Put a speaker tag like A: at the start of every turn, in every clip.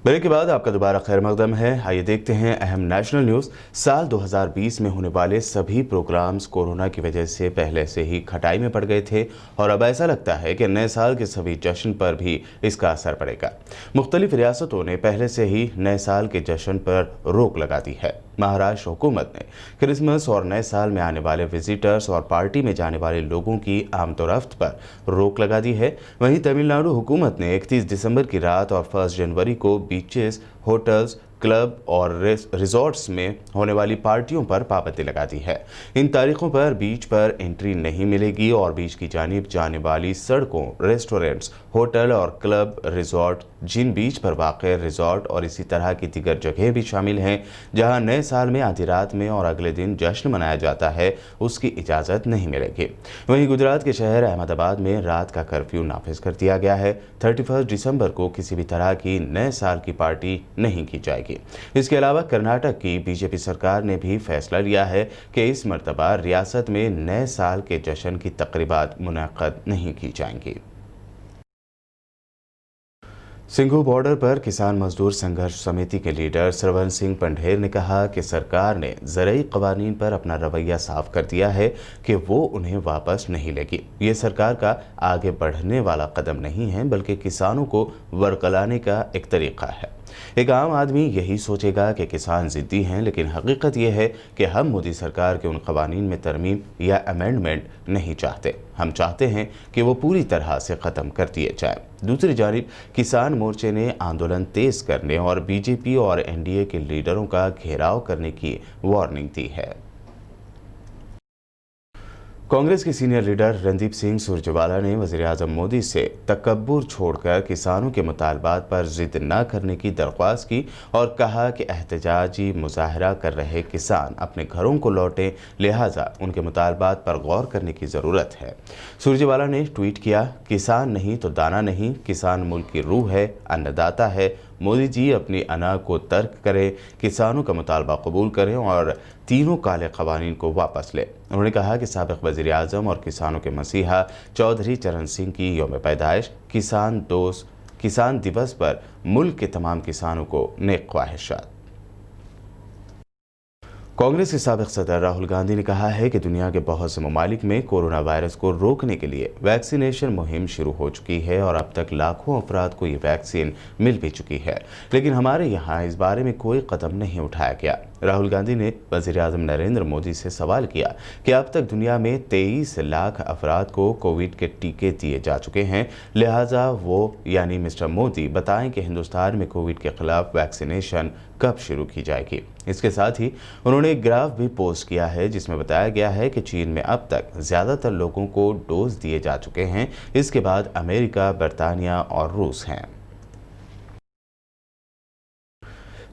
A: Break के बाद आपका दोबारा खैर मकदम है। आइए देखते हैं अहम नेशनल न्यूज़। साल 2020 में होने वाले सभी प्रोग्राम्स कोरोना की वजह से पहले से ही खटाई में पड़ गए थे और अब ऐसा लगता है कि नए साल के सभी जश्न पर भी इसका असर पड़ेगा। मुख्तलिफ रियासतों ने पहले से ही नए साल के जश्न पर रोक लगा दी है। महाराष्ट्र हुकूमत ने क्रिसमस और नए साल में आने वाले विजिटर्स और पार्टी में जाने वाले लोगों की आमदोरफ्त पर रोक लगा दी है। वहीं तमिलनाडु हुकूमत ने 31 दिसंबर की रात और 1 जनवरी को बीचेस, होटल्स, क्लब और रिजॉर्ट्स में होने वाली पार्टियों पर पाबंदी लगा दी है। इन तारीखों पर बीच पर एंट्री नहीं मिलेगी और बीच की जानिब जाने वाली सड़कों, रेस्टोरेंट्स, होटल और क्लब, रिजॉर्ट, जिन बीच पर वाक़ रिजॉर्ट और इसी तरह की दीगर जगह भी शामिल हैं जहां नए साल में आधी रात में और अगले दिन जश्न मनाया जाता है, उसकी इजाज़त नहीं मिलेगी। वहीं गुजरात के शहर अहमदाबाद में रात का कर्फ्यू नाफिज कर दिया गया है। 31 दिसंबर को किसी भी तरह की नए साल की पार्टी नहीं की जाएगी। इसके अलावा कर्नाटक की बीजेपी सरकार ने भी फैसला लिया है कि इस मर्तबा रियासत में नए साल के जश्न की तकरीबात मुनक्कद नहीं की जाएंगी। सिंघू बॉर्डर पर किसान मजदूर संघर्ष समिति के लीडर सरवन सिंह पंढेर ने कहा कि सरकार ने ज़रई क़वानीन पर अपना रवैया साफ कर दिया है कि वो उन्हें वापस नहीं लेगी। ये सरकार का आगे बढ़ने वाला कदम नहीं है, बल्कि किसानों को वरगलाने का एक तरीका है। एक आम आदमी यही सोचेगा कि किसान ज़िद्दी हैं, लेकिन हकीकत यह है कि हम मोदी सरकार के उन क़वानीन में तरमीम या अमेंडमेंट नहीं चाहते। हम चाहते हैं कि वो पूरी तरह से ख़त्म कर दिए जाए। दूसरी जानिब किसान मोर्चे ने आंदोलन तेज़ करने और बीजेपी और एनडीए के लीडरों का घेराव करने की वार्निंग दी है। कांग्रेस के सीनियर लीडर रणदीप सिंह सुरजेवाला ने वज़ीर-ए-आज़म मोदी से तकब्बुर छोड़कर किसानों के मुतालबात पर जिद न करने की दरख्वास्त की और कहा कि एहतजाजी मुजाहरा कर रहे किसान अपने घरों को लौटें, लिहाजा उनके मुतालबात पर गौर करने की ज़रूरत है। सुरजेवाला ने ट्वीट किया, किसान नहीं तो दाना नहीं, किसान मुल्क की रूह है, अन्नदाता है। मोदी जी अपनी अना को तर्क करें, किसानों का मुतालबा कबूल करें और तीनों काले क़वानीन को वापस लें। उन्होंने कहा कि साबिक़ वज़ीर आज़म और किसानों के मसीहा चौधरी चरण सिंह की यौम पैदाइश किसान दिवस पर मुल्क के तमाम किसानों को नेक ख्वाहिशात। कांग्रेस के साबिक़ सदर राहुल गांधी ने कहा है कि दुनिया के बहुत से ममालिक में कोरोना वायरस को रोकने के लिए वैक्सीनेशन मुहिम शुरू हो चुकी है और अब तक लाखों अफराद को ये वैक्सीन मिल भी चुकी है, लेकिन हमारे यहाँ इस बारे में कोई कदम नहीं उठाया गया। राहुल गांधी ने वज़ीर-ए-आज़म नरेंद्र मोदी से सवाल किया कि अब तक दुनिया में 23 लाख अफराद को कोविड के टीके दिए जा चुके हैं, लिहाजा वो यानी मिस्टर मोदी बताएं कि हिंदुस्तान में कोविड के खिलाफ वैक्सीनेशन कब शुरू की जाएगी। इसके साथ ही उन्होंने एक ग्राफ भी पोस्ट किया है जिसमें बताया गया है कि चीन में अब तक ज़्यादातर लोगों को डोज दिए जा चुके हैं, इसके बाद अमेरिका, बरतानिया और रूस हैं।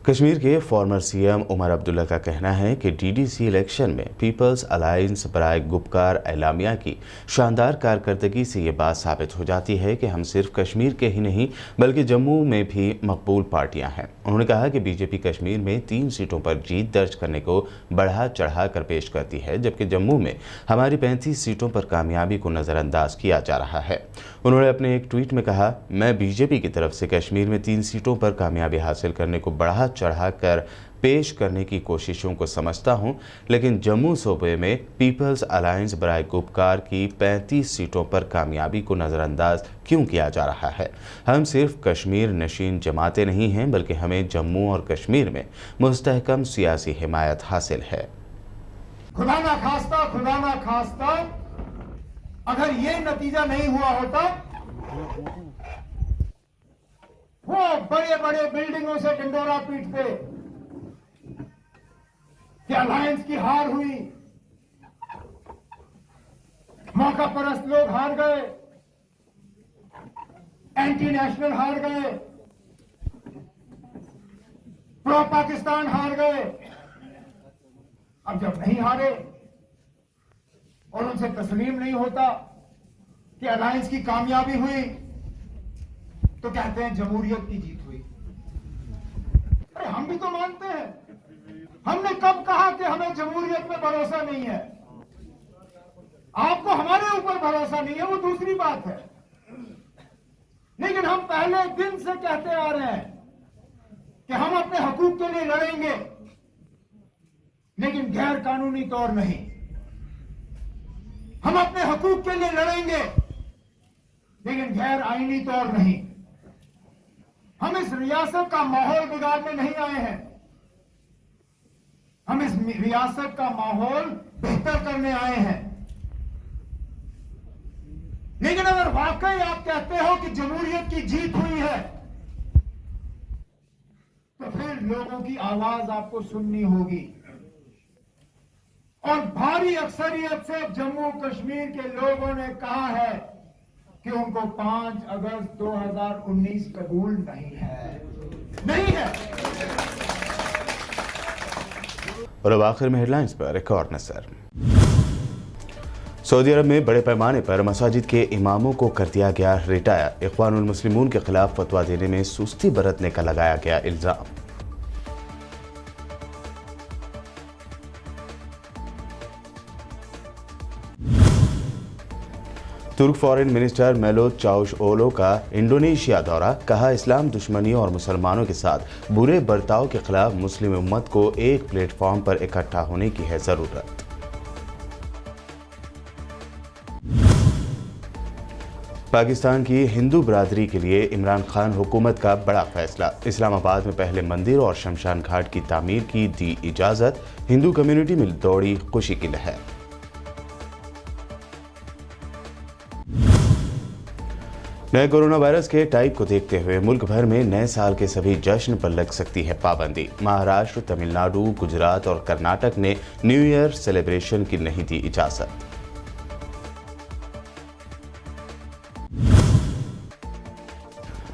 A: कश्मीर के फॉर्मर सीएम उमर अब्दुल्ला का कहना है कि डीडीसी इलेक्शन में पीपल्स अलायंस बराए गुपकार एलामिया की शानदार कारकर्दगी से ये बात साबित हो जाती है कि हम सिर्फ कश्मीर के ही नहीं बल्कि जम्मू में भी मकबूल पार्टियां हैं। उन्होंने कहा कि बीजेपी कश्मीर में 3 सीटों पर जीत दर्ज करने को बढ़ा चढ़ा कर पेश करती है, जबकि जम्मू में हमारी 35 सीटों पर कामयाबी को नज़रअंदाज किया जा रहा है। उन्होंने अपने एक ट्वीट में कहा, मैं बीजेपी की तरफ से कश्मीर में 3 सीटों पर कामयाबी हासिल करने को बढ़ा चढ़ाकर पेश करने की कोशिशों को समझता हूं, लेकिन जम्मू सूबे में पीपल्स अलायंस बराए गुपकार की 35 सीटों पर कामयाबी को नज़रअंदाज क्यों किया जा रहा है। हम सिर्फ कश्मीर नशीन जमातें नहीं हैं, बल्कि हमें जम्मू और कश्मीर में मुस्तहकम सियासी हिमायत हासिल है।
B: खुदा ना खास्ता अगर ये नतीजा नहीं हुआ होता, वो बड़े बड़े बिल्डिंगों से ढिंडोरा पीटते कि अलायंस की हार हुई, मौका परस्त लोग हार गए, एंटी नेशनल हार गए, प्रो पाकिस्तान हार गए। अब जब नहीं हारे और उनसे तस्लीम नहीं होता कि अलायंस की कामयाबी हुई, तो कहते हैं जमहूरियत की जीत हुई। अरे हम भी तो मानते हैं, हमने कब कहा कि हमें जमहूरियत में भरोसा नहीं है? आपको हमारे ऊपर भरोसा नहीं है, वो दूसरी बात है, लेकिन हम पहले दिन से कहते आ रहे हैं कि हम अपने हकूक के लिए लड़ेंगे, लेकिन गैर कानूनी तौर नहीं। हम अपने हकूक के लिए लड़ेंगे, लेकिन गैर आईनी तौर नहीं। हम इस रियासत का माहौल बिगाड़ने नहीं आए हैं, हम इस रियासत का माहौल बेहतर करने आए हैं। लेकिन अगर वाकई आप कहते हो कि जमहूरियत की जीत हुई है, तो फिर लोगों की आवाज आपको सुननी होगी। और भारी अक्सरियत से जम्मू कश्मीर के लोगों ने कहा है कि उनको 5 अगस्त 2019 कबूल नहीं है।
A: और अब आखिर में हेडलाइंस पर एक और नजर। सऊदी अरब में बड़े पैमाने पर मसाजिद के इमामों को कर दिया गया रिटायर। इख्वानुल मुस्लिमून के खिलाफ फतवा देने में सुस्ती बरतने का लगाया गया इल्जाम। तुर्क फॉरेन मिनिस्टर मेलोट चावुशओग्लू का इंडोनेशिया दौरा। कहा, इस्लाम दुश्मनी और मुसलमानों के साथ बुरे बर्ताव के खिलाफ मुस्लिम उम्मत को एक प्लेटफॉर्म पर इकट्ठा होने की है जरूरत। पाकिस्तान की हिंदू बिरादरी के लिए इमरान खान हुकूमत का बड़ा फैसला। इस्लामाबाद में पहले मंदिर और शमशान घाट की तामीर की दी इजाजत। हिंदू कम्युनिटी में दौड़ी खुशी की लहर। नए कोरोना वायरस के टाइप को देखते हुए मुल्क भर में नए साल के सभी जश्न पर लग सकती है पाबंदी। महाराष्ट्र, तमिलनाडु, गुजरात और कर्नाटक ने न्यू ईयर सेलिब्रेशन की नहीं दी इजाजत।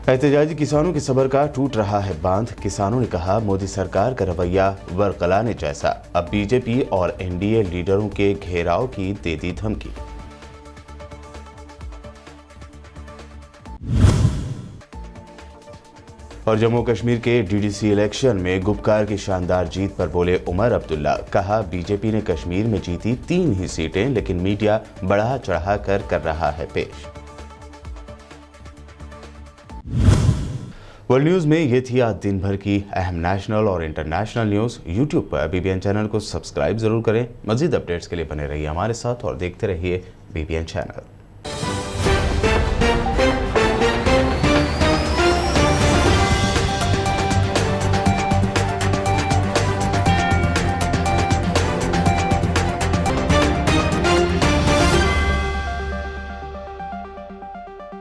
A: एहतजाजी किसानों के सब्र का टूट रहा है बांध। किसानों ने कहा, मोदी सरकार का रवैया बरगलाने जैसा। अब बीजेपी और एनडीए लीडरों के घेराव की दे दी धमकी। और जम्मू कश्मीर के डीडीसी इलेक्शन में गुपकार की शानदार जीत पर बोले उमर अब्दुल्ला। कहा, बीजेपी ने कश्मीर में जीती 3 ही सीटें, लेकिन मीडिया बढ़ा चढ़ा कर रहा है पेश। वर्ल्ड न्यूज में ये थी आज दिन भर की अहम नेशनल और इंटरनेशनल न्यूज। यूट्यूब पर बीबीएन चैनल को सब्सक्राइब जरूर करें। मजीद अपडेट्स के लिए बने रहिए हमारे साथ और देखते रहिए बीबीएन चैनल।